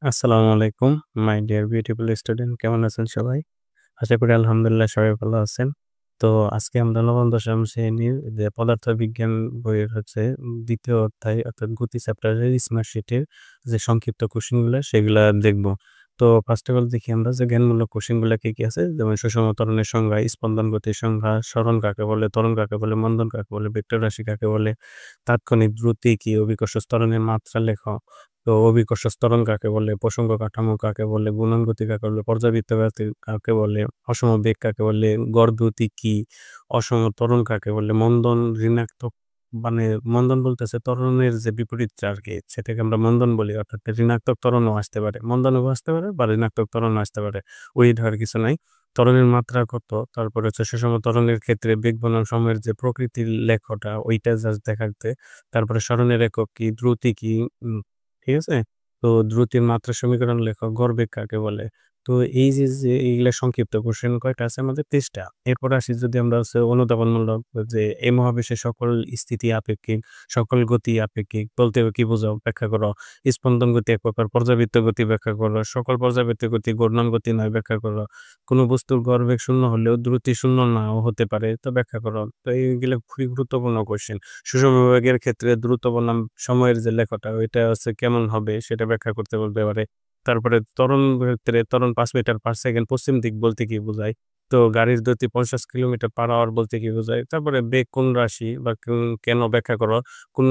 আসসালামু আলাইকুম my dear beautiful student, কেমন আছেন সবাই? আশা করি আলহামদুলিল্লাহ সবাই ভালো আছেন। তো আজকে আমরা নবম দশম শ্রেণীর যে পদার্থবিজ্ঞান বইয়ের হচ্ছে ২য় অধ্যায় অর্থাৎ গতি চ্যাপ্টারের স্মার্ট শিটের যে সংক্ষিপ্ত কোশ্চেনগুলা সেগুলা দেখব। তো ফার্স্ট অফ অল দেখি আমরা যে জ্ঞানমূলক কোশ্চেনগুলা কি আছে, যেমন সুষম ত্বরণের সংজ্ঞা, স্পন্দন গতির সংজ্ঞা, সরণ কাকে বলে, ত্বরণ কাকে বলে, মন্দন কাকে বলে, ভেক্টর রাশি কাকে বলে, তাৎক্ষণিক দ্রুতি কি, অভিকর্ষ ত্বরণের মাত্রা লেখ। তো অভিকর্ষ ত্বরণ কাকে বলে, প্রসঙ্গ কাঠামো কাকে বলে, গুণন গতি কাকে বলে, পর্যাবৃত্ত গতি কাকে বলে, অসম বেগ কাকে বলে, গড় দ্রুতি কি, অসম ত্বরণ কাকে বলে, মন্দন ঋণাত্মক মানে মন্দন বলতেছে ত্বরণের যে বিপরীতটা আর কি, সেটাকে আমরা মন্দন বলি। অর্থাৎ ঋণাত্মক ত্বরণও আসতে পারে, মন্দনও আসতে পারে বা ঋণাত্মক ত্বরণও আসতে পারে, ওই ধর কিছু নাই। ত্বরণের মাত্রা কত, তারপরে হচ্ছে সুষম ত্বরণের ক্ষেত্রে বেগ বনাম সময়ের যে প্রকৃতির লেখটা ওইটা জাস্ট দেখাতে, তারপরে সরণের একক কি, দ্রুতি কি, ঠিক আছে। তো দ্রুতির মাত্রা সমীকরণ লেখো, গড়বেগ কাকে বলে। তো এই যে এইগুলা সংক্ষিপ্ত কোশ্চেন কয়টা আছে আমাদের 23টা। এরপর আসি যদি আমরা হচ্ছে অনুধাবনমূলক, যে এই মহাবিশ্বের সকল স্থিতি আপেক্ষিক, সকল গতি আপেক্ষিক বলতে কি বোঝাও ব্যাখ্যা করো। স্পন্দন গতি এক প্রকার, পর্যাবৃত্ত গতি ব্যাখ্যা করো, সকল পর্যাবৃত্ত গতি ঘূর্ণন গতি নয় ব্যাখ্যা করো, কোনো বস্তুর গড়বেগ শূন্য হলেও দ্রুতি শূন্য নাও হতে পারে, তো ব্যাখ্যা করো। তো এইগুলো খুবই গুরুত্বপূর্ণ কোশ্চেন। সুষম বিভাগের ক্ষেত্রে দ্রুত বনাম সময়ের যে লেখাটা ওইটা হচ্ছে কেমন হবে সেটা ব্যাখ্যা করতে বলতে পারে। তারপরে ত্বরণ ক্ষেত্রে ত্বরণ 5 মিটার/সেকেন্ড পশ্চিম দিক বলতে কি বোঝায়। তো গাড়ির গতি 50 কিলোমিটার/আওয়ার বলতে কি বোঝায়। তারপরে বেগ কোন রাশি বা কেন ব্যাখ্যা করো। কোন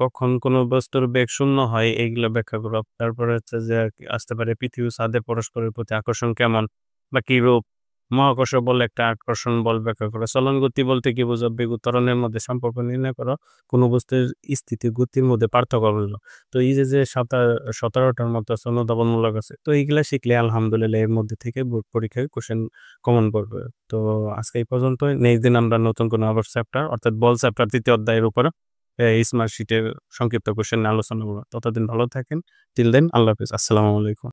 কখন কোন বস্তুর বেগ শূন্য হয় এইগুলো ব্যাখ্যা করো। তারপরে হচ্ছে যে আসতে পারে পৃথিবী ও চাঁদে পরস্পরের প্রতি আকর্ষণ কেমন বা কি রূপ। মহাকর্ষ বল একটা আকর্ষণ বল ব্যাখ্যা করো। চলন গতি বলতে কি বোঝো, বেগ ও ত্বরণের মধ্যে সম্পর্ক নির্ণয় করো। কোন বস্তুর স্থিতি গতির মধ্যে পার্থক্য হলো। তো এই যে 17টার মতো আছে অনুধাবনমূলক আছে, তো এইগুলা শিখলে আলহামদুলিল্লাহ এর মধ্যে থেকে বোর্ড পরীক্ষায় কোশ্চেন কমন পড়বে। তো আজকে এই পর্যন্ত। নেক্সট দিন আমরা নতুন কোনো আবার চ্যাপ্টার অর্থাৎ বল চ্যাপ্টার 3য় অধ্যায়ের উপর স্মার্ট শিটের সংক্ষিপ্ত কোশ্চেন আলোচনা করবো। ততদিন ভালো থাকেন। টিল দেন আল্লাহ হাফিজ, আসসালামু আলাইকুম।